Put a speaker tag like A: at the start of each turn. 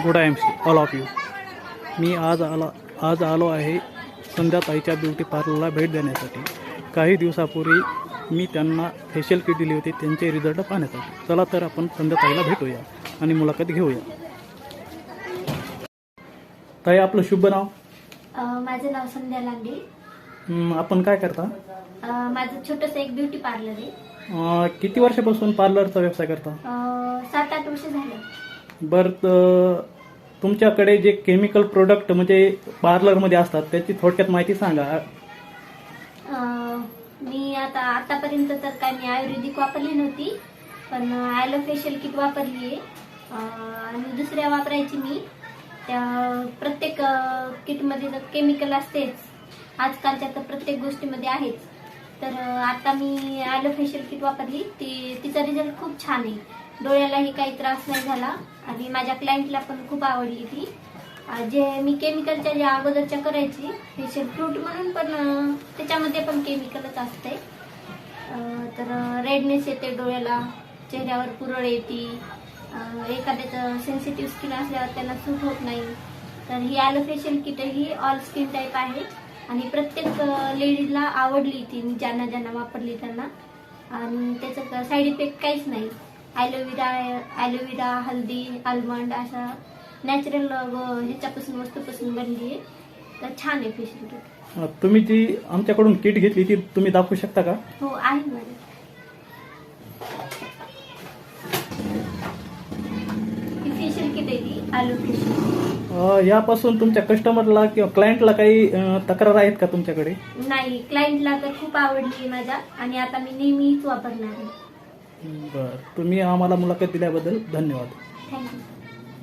A: Good I am see all of you. मी आज आलो आहे संध्याताईच्या ब्युटी पार्लरला भेट देण्यासाठी. काही दिवसापूर्वी मी त्यांना फेशियल किट दिली होती, त्यांचे रिझल्ट पाहण्यासाठी. चला तर आपण संध्याताईला भेटूया आणि मुलाखत घेऊया. ताई, आपलं शुभ नाव?
B: माझं नाव संध्या लांडे.
A: आपण काय करता?
B: माझं छोटंसं एक ब्युटी पार्लर आहे.
A: किती वर्षापासून पार्लरचा व्यवसाय करता?
B: 7-8 वर्ष झालं.
A: बरं, तुमच्याकडे जे केमिकल प्रोडक्ट म्हणजे पार्लरमध्ये असतात त्याची थोडक्यात माहिती सांगा.
B: मी आतापर्यंत तर काय मी आयुर्वेदिक वापरली नव्हती, पण ॲलो फेशियल किट वापरली आहे. आणि दुसऱ्या वापरायची मी. त्या प्रत्येक किटमध्ये तर केमिकल असतेच, आजकालच्या तर प्रत्येक गोष्टीमध्ये आहेच. तर आता मी ॲलो फेशियल किट वापरली, तिचा रिझल्ट खूप छान आहे. डोळ्यालाही काही त्रास नाही झाला आणि माझ्या क्लायंटला पण खूप आवडली ती. जे मी केमिकलच्या ज्या अगोदरच्या करायची फेशियल फ्रूट म्हणून, पण त्याच्यामध्ये पण केमिकलच असते. तर रेडनेस येते डोळ्याला, चेहऱ्यावर पुरळ येते, एखाद्याचं सेन्सिटिव्ह स्किन असल्यावर त्यांना सूट होत नाही. तर ही ॲलो फेशियल किट ही ऑल स्किन टाईप आहे आणि प्रत्येक लेडीजला आवडली ती. मी ज्यांना वापरली त्यांना. आणि त्याचं साईड इफेक्ट काहीच नाही. ॲलोवेरा, हल्दी, आल्मंड अशा नॅचरल ह्याच्यापासून वस्तूपासून बनली आहे. तर छान आहे फेशियल किट.
A: तुम्ही जी आमच्याकडून किट घेतली ती तुम्ही दाखवू शकता का?
B: हो, आहे माझ्या. ही फेशियल किट आहे ती ॲलो फेशियल.
A: यापासून तुमच्या कस्टमरला किंवा क्लायंटला काही तक्रार आहेत का तुमच्याकडे?
B: नाही, क्लायंटला तर खूप आवडली माझ्या आणि आता मी नेहमीच वापरणार आहे.
A: बरं, तुम्ही आम्हाला मुलाखत दिल्याबद्दल धन्यवाद.
B: थँक्यू.